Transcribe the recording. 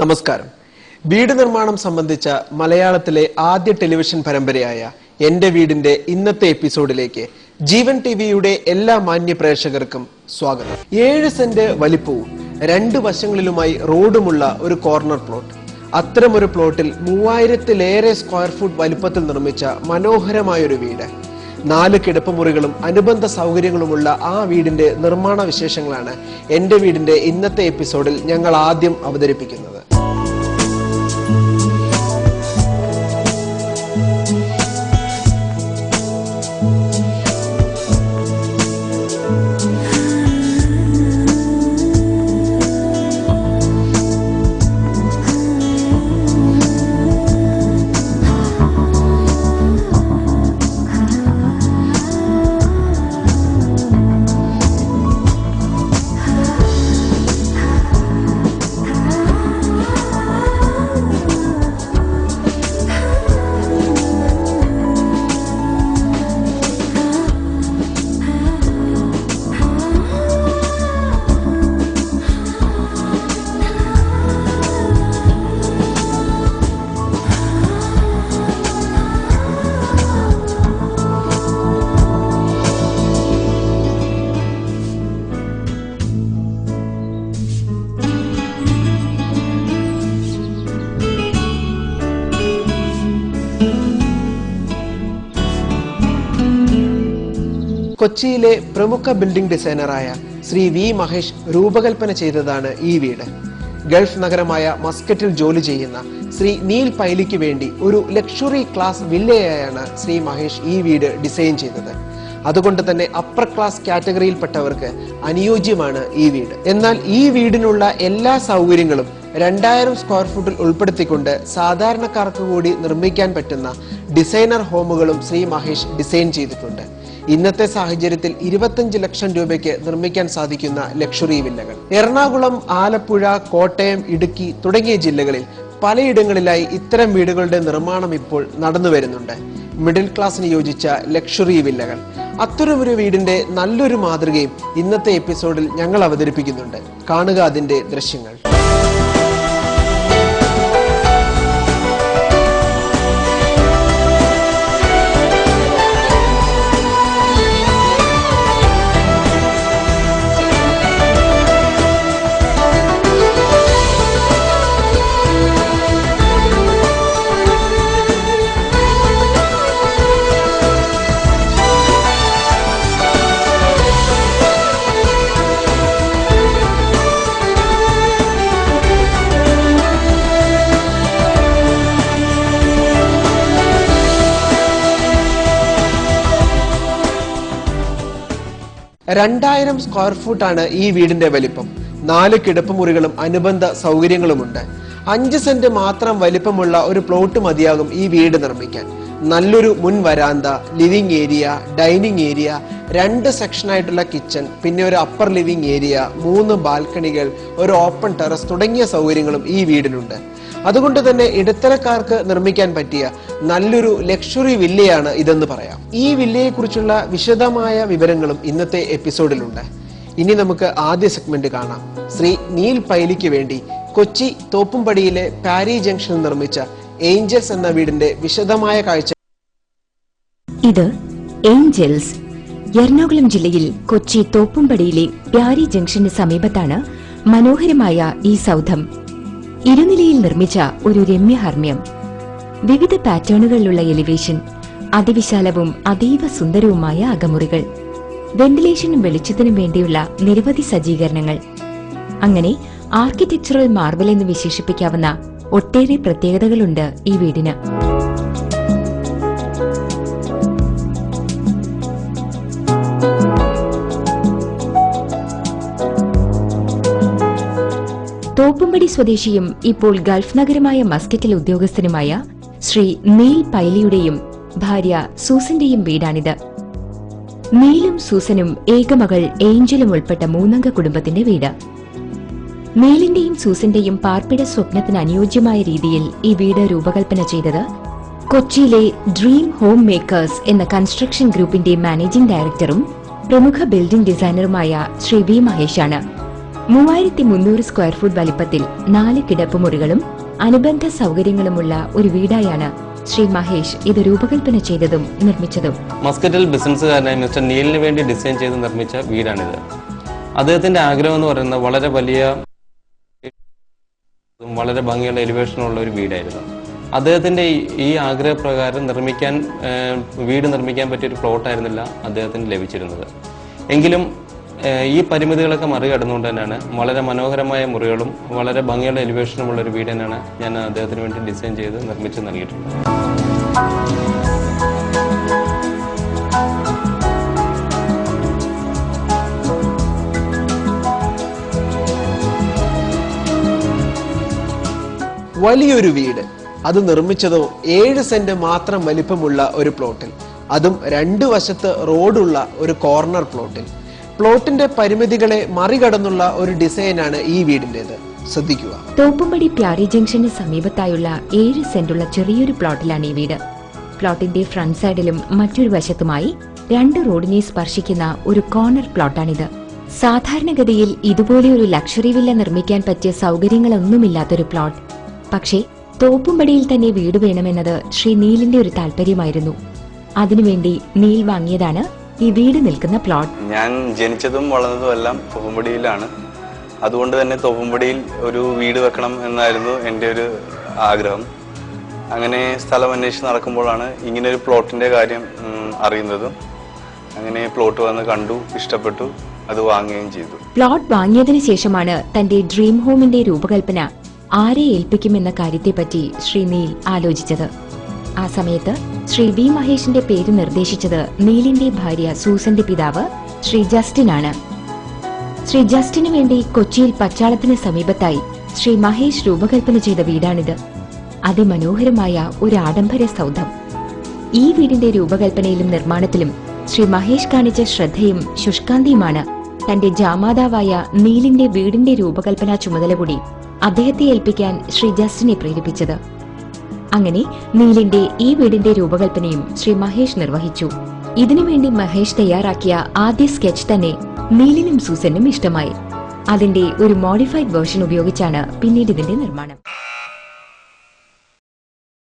നമസ്കാരം. വീട് നിർമ്മാണം സംബന്ധിച്ച മലയാളത്തിലെ ആദ്യ ടെലിവിഷൻ പരമ്പരയായ എന്റെ വീടിന്റെ ഇന്നത്തെ എപ്പിസോഡിലേക്ക് ജീവൻ ടിവിയുടെ എല്ലാ മാന്യ പ്രേക്ഷകർക്കും സ്വാഗതം. 7 സെന്റ് വലിപ്പവും 2 വശങ്ങളിലുമായി റോഡുമുള്ള ഒരു കോർണർ പ്ലോട്ട്. അത്തരമൊരു പ്ലോട്ടിൽ 3000-ലേറെ സ്ക്വയർ ഫുട്ട് വലിപ്പത്തിൽ നിർമ്മിച്ച മനോഹരമായൊരു വീട്. 4 കിടപ്പുമുറികളും അനുബന്ധ സൗകര്യങ്ങളുമുള്ള ആ വീടിന്റെ നിർമ്മാണ വിശേഷങ്ങളാണ് എന്റെ വീടിന്റെ ഇന്നത്തെ എപ്പിസോഡിൽ ഞങ്ങൾ ആദ്യം അവതരിപ്പിക്കുന്നത്. കൊച്ചിയിലെ പ്രമുഖ ബിൽഡിംഗ് ഡിസൈനറായ ശ്രീ വി മഹേഷ് രൂപകൽപ്പന ചെയ്തതാണ് ഈ വീട്. ഗൾഫ് നഗരമായ മസ്കറ്റിൽ ജോലി ചെയ്യുന്ന ശ്രീ നീൽ പൈലിക്ക് വേണ്ടി ഒരു ലക്ഷറി ക്ലാസ് വില്ലയായാണ് ശ്രീ മഹേഷ് ഈ വീട് ഡിസൈൻ ചെയ്തത്. അതുകൊണ്ട് തന്നെ അപ്പർ ക്ലാസ് കാറ്റഗറിയിൽപ്പെട്ടവർക്ക് അനുയോജ്യമാണ് ഈ വീട്. എന്നാൽ ഈ വീടിനുള്ള എല്ലാ സൗകര്യങ്ങളും 2000 സ്ക്വയർ ഫുട്ടിൽ ഉൾപ്പെടുത്തിക്കൊണ്ട് സാധാരണക്കാർക്ക് കൂടി നിർമ്മിക്കാൻ പറ്റുന്ന ഡിസൈനർ ഹോമുകളും ശ്രീ മഹേഷ് ഡിസൈൻ ചെയ്തിട്ടുണ്ട്. ഇന്നത്തെ സാഹചര്യത്തിൽ 25 ലക്ഷം രൂപയ്ക്ക് നിർമ്മിക്കാൻ സാധിക്കുന്ന ലക്ഷറി വില്ലകൾ എറണാകുളം, ആലപ്പുഴ, കോട്ടയം, ഇടുക്കി തുടങ്ങിയ ജില്ലകളിൽ പലയിടങ്ങളിലായി ഇത്തരം വീടുകളുടെ നിർമ്മാണം ഇപ്പോൾ നടന്നു വരുന്നുണ്ട്. മിഡിൽ ക്ലാസിന് യോജിച്ച ലക്ഷറി വില്ലകൾ. അത്തരമൊരു വീടിന്റെ നല്ലൊരു മാതൃകയും ഇന്നത്തെ എപ്പിസോഡിൽ ഞങ്ങൾ അവതരിപ്പിക്കുന്നുണ്ട്. കാണുക അതിന്റെ ദൃശ്യങ്ങൾ. രണ്ടായിരം സ്ക്വയർ ഫുട്ടാണ് ഈ വീടിന്റെ വലിപ്പം. 4 കിടപ്പുമുറികളും അനുബന്ധ സൗകര്യങ്ങളുമുണ്ട്. 5 സെന്റ് മാത്രം വലിപ്പമുള്ള ഒരു പ്ലോട്ട് മതിയാകും ഈ വീട് നിർമ്മിക്കാൻ. നല്ലൊരു മുൻ വരാന്ത, ലിവിംഗ് ഏരിയ, ഡൈനിങ് ഏരിയ, 2 സെക്ഷനായിട്ടുള്ള കിച്ചൺ, പിന്നെ ഒരു അപ്പർ ലിവിംഗ് ഏരിയ, 3 ബാൽക്കണികൾ, ഒരു ഓപ്പൺ ടെറസ് തുടങ്ങിയ സൗകര്യങ്ങളും ഈ വീടിനുണ്ട്. അതുകൊണ്ട് തന്നെ ഇടത്തരക്കാർക്ക് നിർമ്മിക്കാൻ പറ്റിയ നല്ലൊരു ലക്ഷറി വില്ലയാണ് ഇതെന്ന് പറയാം. ഈ വില്ലയെ കുറിച്ചുള്ള വിശദമായ വിവരങ്ങളും ഇന്നത്തെ എപ്പിസോഡിലുണ്ട്. ഇനി നമുക്ക് ആദ്യ സെഗ്മെന്റ് കാണാം. ശ്രീ നീൽ പൈലിക്ക് വേണ്ടി കൊച്ചി തോപ്പുംപടിയിലെ പാരി ജംഗ്ഷനിൽ നിർമ്മിച്ച ഏഞ്ചൽസ് എന്ന വീടിന്റെ വിശദമായ കാഴ്ച. ഇത് ഏഞ്ചൽസ്. എറണാകുളം ജില്ലയിൽ കൊച്ചി തോപ്പുംപടിയിലെ പാരി ജംഗ്ഷന് സമീപത്താണ് മനോഹരമായ ഈ സൗധം. ഇരുനിലയിൽ നിർമ്മിച്ച ഒരു രമ്യഹർമ്മ്യം. വിവിധ പാറ്റേണുകളിലുള്ള എലിവേഷൻ, അതിവിശാലവും അതീവ സുന്ദരവുമായ അകമുറികൾ, വെന്റിലേഷനും വെളിച്ചത്തിനും വേണ്ടിയുള്ള നിരവധി സജ്ജീകരണങ്ങൾ. അങ്ങനെ ആർക്കിടെക്ചറൽ മാർബിൾ എന്ന് വിശേഷിപ്പിക്കാവുന്ന ഒട്ടേറെ പ്രത്യേകതകളുണ്ട് ഈ വീടിന്. തോപ്പുംപടി സ്വദേശിയും ഇപ്പോൾ ഗൾഫ് നഗരമായ മസ്കറ്റിൽ ഉദ്യോഗസ്ഥനുമായ ശ്രീ നീൽ പൈലിയുടെയും ഭാര്യ സൂസന്റെയും വീടാണിത്. നീലും സൂസനും ഏകമകൾ ഏഞ്ചലും ഉൾപ്പെട്ട 3-അംഗ കുടുംബത്തിന്റെ വീട്. നീലിന്റെയും സൂസന്റെയും പാർപ്പിട സ്വപ്നത്തിന് അനുയോജ്യമായ രീതിയിൽ ഈ വീട് രൂപകൽപ്പന ചെയ്തത് കൊച്ചിയിലെ ഡ്രീം ഹോം മേക്കേഴ്സ് എന്ന കൺസ്ട്രക്ഷൻ ഗ്രൂപ്പിന്റെ മാനേജിംഗ് ഡയറക്ടറും പ്രമുഖ ബിൽഡിംഗ് ഡിസൈനറുമായ ശ്രീ വി മഹേഷാണ് 3300 സ്ക്വയർ ഫുട്ട് വലിപ്പത്തിൽ 4 കിടപ്പുമുറികളും അനുബന്ധ സൗകര്യങ്ങളുമുള്ള ഒരു വീടായാണ് ശ്രീ മഹേഷ് ഇത് രൂപകൽപ്പന ചെയ്തതും നിർമ്മിച്ചതും. മസ്കറ്റിൽ ബിസിനസ്സുകാരനായ മിസ്റ്റർ നീലിന് വേണ്ടി ഡിസൈൻ ചെയ്ത് നിർമ്മിച്ച വീടാണിത്. അദ്ദേഹത്തിന്റെ ആഗ്രഹം എന്ന് പറയുന്നത് വളരെ വലിയ വളരെ ഭംഗിയുള്ള എലിവേഷനുള്ള ഒരു വീടായിരുന്നു. അദ്ദേഹത്തിന്റെ ഈ ആഗ്രഹപ്രകാരം വീട് നിർമ്മിക്കാൻ പറ്റിയൊരു പ്ലോട്ടായിരുന്നില്ല അദ്ദേഹത്തിന് ലഭിച്ചിരുന്നത്. എങ്കിലും ഈ പരിമിതികളൊക്കെ മറികടന്നുകൊണ്ട് തന്നെയാണ് വളരെ മനോഹരമായ മുറികളും വളരെ ഭംഗിയുള്ള എലിവേഷനുമുള്ള ഒരു വീട് തന്നെയാണ് ഞാൻ അദ്ദേഹത്തിന് വേണ്ടി ഡിസൈൻ ചെയ്ത് നിർമ്മിച്ച് നൽകിയിട്ടുള്ളത്. വലിയൊരു വീട്, അത് നിർമ്മിച്ചതോ 7 സെന്റ് മാത്രം വലിപ്പമുള്ള ഒരു പ്ലോട്ടിൽ, അതും 2 വശത്ത് റോഡുള്ള ഒരു കോർണർ പ്ലോട്ടിൽ. പ്ലോട്ടിന്റെ പരിമിതികളെ മറികടന്നുള്ള ഒരു ഡിസൈനാണ് ഈ വീടിന്റേത്. ശ്രദ്ധിക്കുക. തോപ്പുംപടി പ്യാരി ജംഗ്ഷന് സമീപത്തായുള്ള 7 സെന്റുള്ള ചെറിയൊരു പ്ലോട്ടിലാണ് ഈ വീട്. പ്ലോട്ടിന്റെ ഫ്രണ്ട് സൈഡിലും മറ്റൊരു വശത്തുമായി 2 റോഡിനെ സ്പർശിക്കുന്ന ഒരു കോർണർ പ്ലോട്ടാണിത്. സാധാരണഗതിയിൽ ഇതുപോലെ ഒരു ലക്ഷറി വില്ല നിർമ്മിക്കാൻ പറ്റിയ സൗകര്യങ്ങളൊന്നുമില്ലാത്തൊരു പ്ലോട്ട്. പക്ഷേ തോപ്പുംപടിയിൽ തന്നെ വീട് വേണമെന്നത് ശ്രീ നീലിന്റെ ഒരു താല്പര്യമായിരുന്നു. അതിനുവേണ്ടി നീൽ വാങ്ങിയതാണ് ഈ വീട് നിൽക്കുന്ന പ്ലോട്ട്. ഞാൻ ജനിച്ചതും വളർന്നതും എല്ലാം തോപ്പുംപടിയിലാണ്. അതുകൊണ്ട് തന്നെ തോപ്പുംപടിയിൽ ഒരു വീട് വെക്കണം എന്നായിരുന്നു എൻ്റെ ഒരു ആഗ്രഹം. അങ്ങനെ സ്ഥലം അന്വേഷിച്ച് നടക്കുമ്പോഴാണ് ഇങ്ങനെ ഒരു പ്ലോട്ടിന്റെ കാര്യം അറിയുന്നതും. അങ്ങനെ പ്ലോട്ട് വന്ന് കണ്ടു, ഇഷ്ടപ്പെട്ടു, അത് വാങ്ങുകയും ചെയ്തു. പ്ലോട്ട് വാങ്ങിയതിനു ശേഷമാണ് തന്റെ ഡ്രീം ഹോമിന്റെ രൂപകൽപ്പന ആരെ ഏൽപ്പിക്കുമെന്ന കാര്യത്തെപ്പറ്റി ശ്രീ നീൽ ആലോചിച്ചത്. ആ സമയത്ത് ശ്രീ വി മഹേഷിന്റെ പേര് നിർദ്ദേശിച്ചത് നീലിന്റെ ഭാര്യ സൂസന്റെ പിതാവ് ശ്രീ ജസ്റ്റിനാണ്. ശ്രീ ജസ്റ്റിനു വേണ്ടി കൊച്ചിയിൽ പച്ചാളത്തിന് സമീപത്തായി ശ്രീ മഹേഷ് രൂപകൽപ്പന ചെയ്ത വീടാണിത്. അതിമനോഹരമായ ഒരു ആഡംബര സൗധം. ഈ വീടിന്റെ രൂപകൽപ്പനയിലും നിർമ്മാണത്തിലും ശ്രീ മഹേഷ് കാണിച്ച ശ്രദ്ധയും ശുഷ്കാന്തിയുമാണ് തന്റെ ജാമാതാവായ നീലിന്റെ വീടിന്റെ രൂപകൽപ്പന ചുമതല കൂടി അദ്ദേഹത്തെ ഏൽപ്പിക്കാൻ ശ്രീ ജസ്റ്റിനെ പ്രേരിപ്പിച്ചത്. അങ്ങനെ നീലിന്റെ ഈ വീടിന്റെ രൂപകൽപ്പനയും ശ്രീ മഹേഷ് നിർവഹിച്ചു. ഇതിനുവേണ്ടി മഹേഷ് തയ്യാറാക്കിയ ആദ്യ സ്കെച്ച് തന്നെ നീലിനും സൂസനും ഇഷ്ടമായി. അതിന്റെ ഒരു മോഡിഫൈഡ് വേർഷൻ ഉപയോഗിച്ചാണ് പിന്നീട് ഇതിന്റെ നിർമ്മാണം.